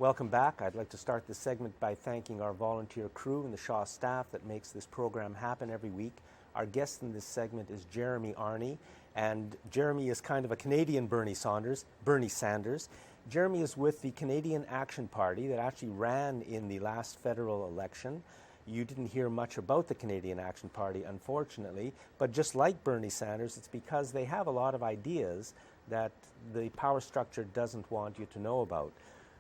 Welcome back. I'd like to start this segment by thanking our volunteer crew and the Shaw staff that makes this program happen every week. Our guest in this segment is Jeremy Arney, and Jeremy is kind of a Canadian Bernie Sanders. Jeremy is with the Canadian Action Party that actually ran in the last federal election. You didn't hear much about the Canadian Action Party, unfortunately, but just like Bernie Sanders, it's because they have a lot of ideas that the power structure doesn't want you to know about.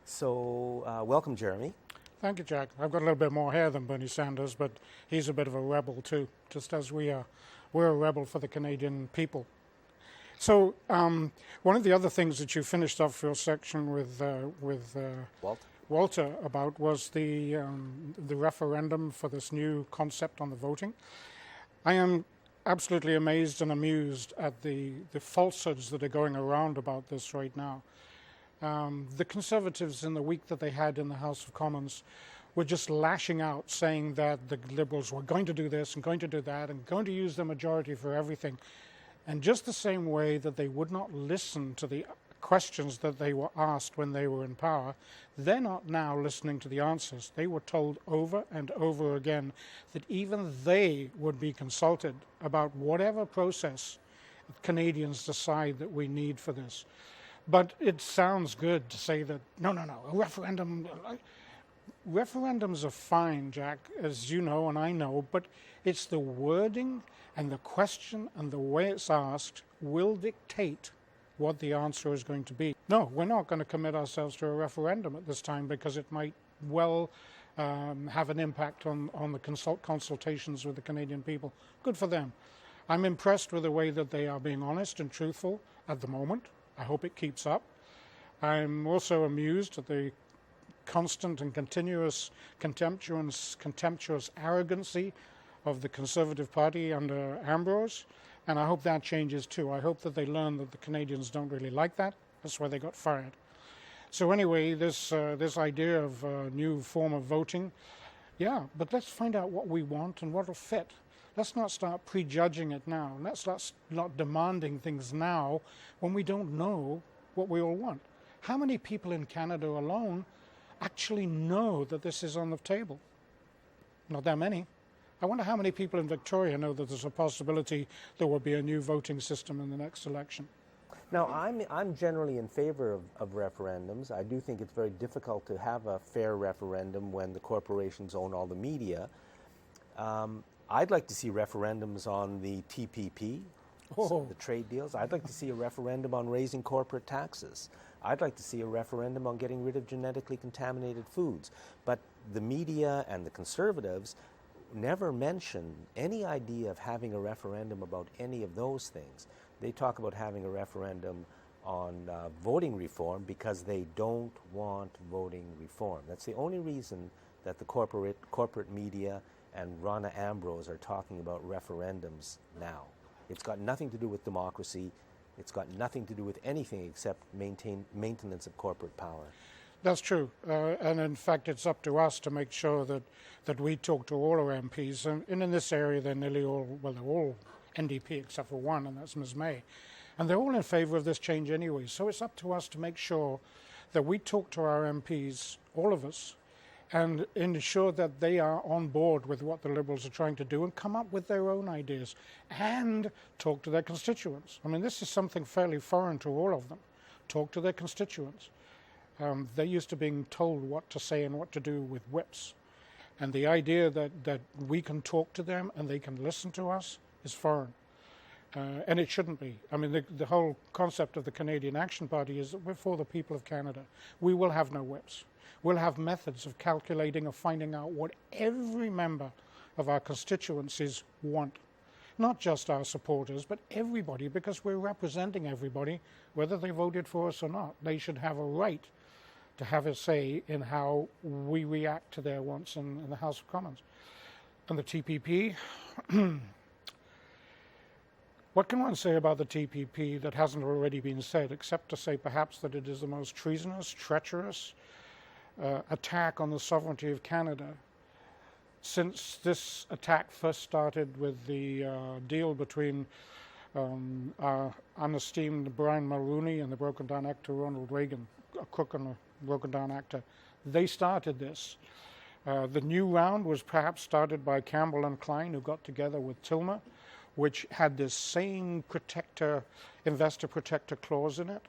So, welcome, Jeremy. Thank you, Jack. I've got a little bit more hair than Bernie Sanders, but he's a bit of a rebel too, just as we are. We're a rebel for the Canadian people. So, one of the other things that you finished off your section with Walter about was the referendum for this new concept on the voting. I am absolutely amazed and amused at the falsehoods that are going around about this right now. The Conservatives, in the week that they had in the House of Commons, were just lashing out, saying that the Liberals were going to do this and going to do that and going to use the majority for everything. And just the same way that they would not listen to the questions that they were asked when they were in power, they're not now listening to the answers. They were told over and over again that even they would be consulted about whatever process Canadians decide that we need for this. But it sounds good to say that, no, a referendum. Referendums are fine, Jack, as you know and I know, but it's the wording and the question and the way it's asked will dictate what the answer is going to be. No, we're not going to commit ourselves to a referendum at this time because it might well have an impact on the consultations with the Canadian people. Good for them. I'm impressed with the way that they are being honest and truthful at the moment. I hope it keeps up. I'm also amused at the constant and continuous contemptuous arrogancy of the Conservative Party under Ambrose, and I hope that changes too. I hope that they learn that the Canadians don't really like that. That's why they got fired. So anyway, this idea of a new form of voting, yeah, but let's find out what we want and what will fit. Let's not start prejudging it now. Let's not demanding things now when we don't know what we all want. How many people in Canada alone actually know that this is on the table? Not that many. I wonder how many people in Victoria know that there's a possibility there will be a new voting system in the next election. Now, I'm generally in favor of referendums. I do think it's very difficult to have a fair referendum when the corporations own all the media. I'd like to see referendums on the TPP, the trade deals. I'd like to see a referendum on raising corporate taxes. I'd like to see a referendum on getting rid of genetically contaminated foods. But the media and the Conservatives never mention any idea of having a referendum about any of those things. They talk about having a referendum on voting reform because they don't want voting reform. That's the only reason that the corporate media and Ronna Ambrose are talking about referendums now. It's got nothing to do with democracy. It's got nothing to do with anything except maintenance of corporate power. That's true. And in fact, it's up to us to make sure that we talk to all our MPs. And in this area, they're nearly all, well, they're all NDP except for one, and that's Ms. May. And they're all in favour of this change anyway. So it's up to us to make sure that we talk to our MPs, all of us, and ensure that they are on board with what the Liberals are trying to do and come up with their own ideas and talk to their constituents. I mean, this is something fairly foreign to all of them. Talk to their constituents. They're used to being told what to say and what to do with whips. And the idea that we can talk to them and they can listen to us is foreign. And it shouldn't be. I mean, the whole concept of the Canadian Action Party is that we're for the people of Canada. We will have no whips. We'll have methods of calculating, of finding out what every member of our constituencies want. Not just our supporters, but everybody, because we're representing everybody, whether they voted for us or not. They should have a right to have a say in how we react to their wants in the House of Commons. And the TPP, what can one say about the TPP that hasn't already been said, except to say perhaps that it is the most treasonous, treacherous attack on the sovereignty of Canada since this attack first started with the deal between our unesteemed Brian Mulroney and the broken-down actor Ronald Reagan, a crook and a broken-down actor. They started this. The new round was perhaps started by Campbell and Klein, who got together with Tilmer, which had this same investor protector clause in it,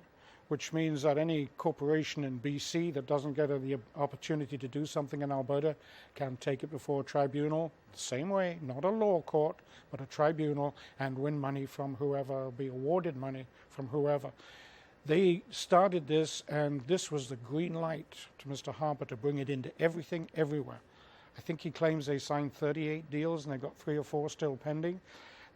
which means that any corporation in BC that doesn't get the opportunity to do something in Alberta can take it before a tribunal, the same way, not a law court, but a tribunal, and win money from whoever, or be awarded money from whoever. They started this, and this was the green light to Mr. Harper to bring it into everything, everywhere. I think he claims they signed 38 deals, and they've got 3 or 4 still pending.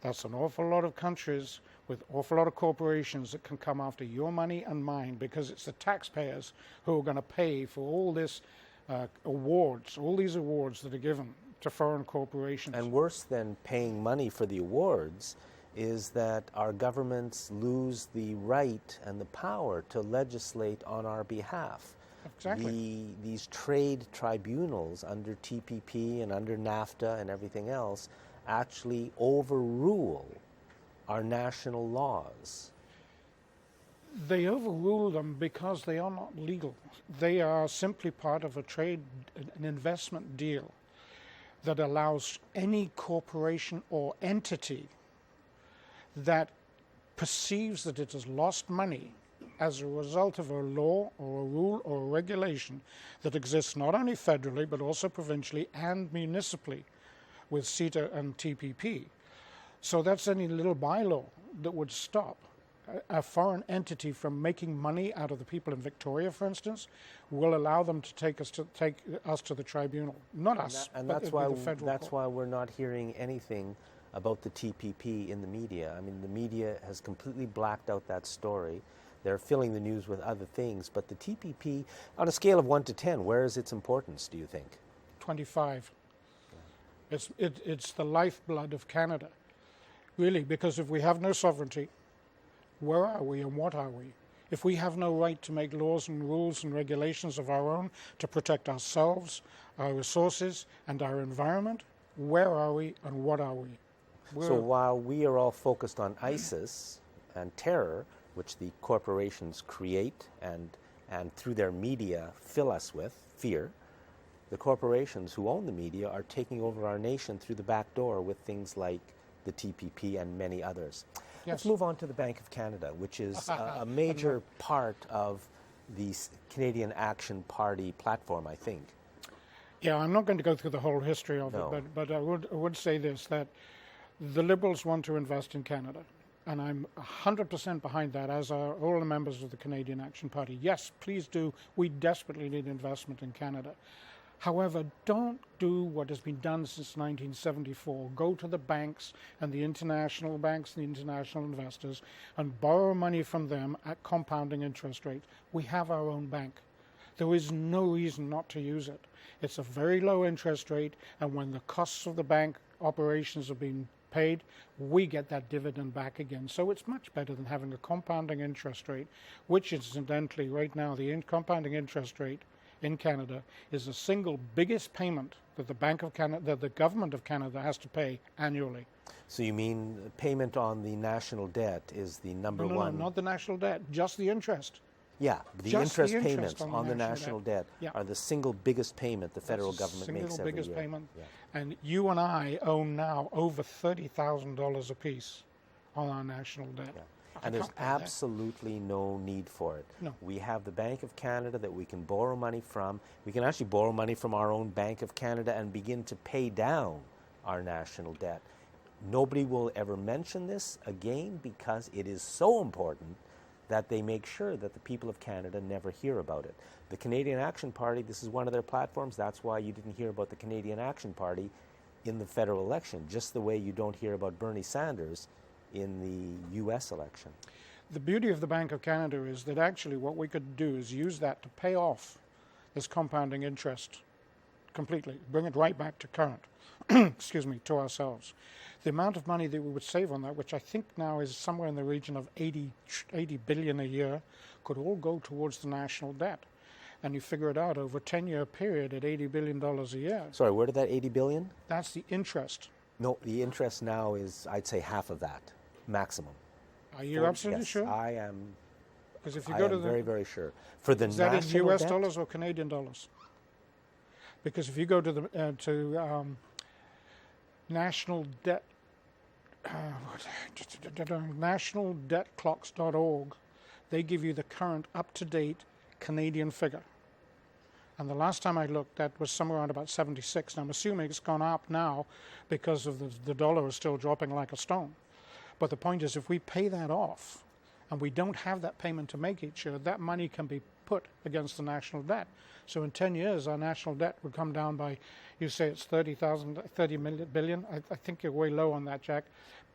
That's an awful lot of countries with an awful lot of corporations that can come after your money and mine, because it's the taxpayers who are going to pay for all this awards, all these awards that are given to foreign corporations. And worse than paying money for the awards is that our governments lose the right and the power to legislate on our behalf. Exactly. These trade tribunals under TPP and under NAFTA and everything else actually overrule our national laws. They overrule them because they are not legal. They are simply part of an investment deal that allows any corporation or entity that perceives that it has lost money as a result of a law or a rule or a regulation that exists not only federally but also provincially and municipally with CETA and TPP. So that's any little bylaw that would stop a foreign entity from making money out of the people in Victoria, for instance, will allow them to take us to the tribunal. Not us, and but that's the federal that's court. why we're not hearing anything about the TPP in the media. I mean, the media has completely blacked out that story. They're filling the news with other things, but the TPP, on a scale of 1 to 10, where is its importance, do you think? 25. Yeah. It's the lifeblood of Canada, really, because if we have no sovereignty, where are we and what are we? If we have no right to make laws and rules and regulations of our own to protect ourselves, our resources, and our environment, where are we and what are we? So while we are all focused on ISIS and terror, which the corporations create and through their media fill us with fear, the corporations who own the media are taking over our nation through the back door with things like the TPP and many others. Yes. Let's move on to the Bank of Canada, which is a major part of the Canadian Action Party platform, I think. Yeah, I'm not going to go through the whole history of No. it, but I would say this, that the Liberals want to invest in Canada, and I'm 100% behind that, as are all the members of the Canadian Action Party. Yes, please do. We desperately need investment in Canada. However, don't do what has been done since 1974. Go to the banks and the international banks and the international investors and borrow money from them at compounding interest rates. We have our own bank. There is no reason not to use it. It's a very low interest rate, and when the costs of the bank operations have been paid, we get that dividend back again. So it's much better than having a compounding interest rate, which incidentally right now the compounding interest rate in Canada is the single biggest payment that the Bank of Canada, that the government of Canada has to pay annually. So you mean payment on the national debt is the number one? No, not the national debt, just the interest. Yeah, the Just interest the interest payments on the national debt Yeah. are the single biggest payment the federal That's the government makes single every biggest year. payment. Yeah. And you and I own now over $30,000 apiece on our national debt. Yeah. And there's absolutely no need for it. No. We have the Bank of Canada that we can borrow money from. We can actually borrow money from our own Bank of Canada and begin to pay down our national debt. Nobody will ever mention this again because it is so important that they make sure that the people of Canada never hear about it. The Canadian Action Party, this is one of their platforms. That's why you didn't hear about the Canadian Action Party in the federal election, just the way you don't hear about Bernie Saunders in the U.S. election. The beauty of the Bank of Canada is that actually what we could do is use that to pay off this compounding interest completely, bring it right back to current, excuse me, to ourselves. The amount of money that we would save on that, which I think now is somewhere in the region of 80 billion a year, could all go towards the national debt. And you figure it out over a 10-year period at $80 billion a year. Sorry, where did that 80 billion? That's the interest. No, the interest now is, I'd say, half of that, maximum. Are you absolutely yes, sure? I am. Because if you I go am to the, very, very sure. For the is that in national US debt, dollars or Canadian dollars? Because if you go to the nationaldebtclocks.org, they give you the current up-to-date Canadian figure. And the last time I looked, that was somewhere around about 76. And I'm assuming it's gone up now because of the dollar is still dropping like a stone. But the point is, if we pay that off and we don't have that payment to make each year, that money can be put against the national debt. So in 10 years, our national debt would come down by, you say it's 30 billion. I think you're way low on that, Jack.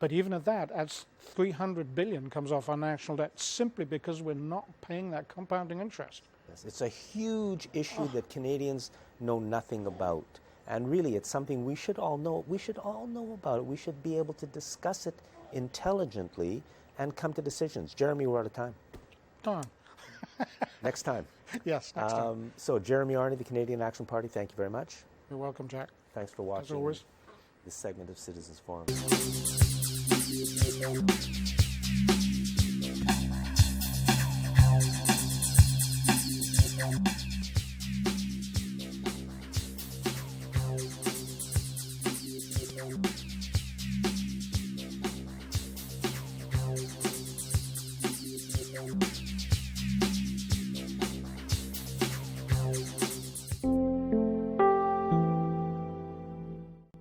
But even at that, that's 300 billion comes off our national debt simply because we're not paying that compounding interest. Yes, it's a huge issue that Canadians know nothing about. And really, it's something we should all know. We should all know about it. We should be able to discuss it intelligently and come to decisions. Jeremy, we're out of time. Darn. Next time. Yes, next time. So Jeremy Arney, the Canadian Action Party, thank you very much. You're welcome, Jack. Thanks for watching As always. this segment of Citizens Forum.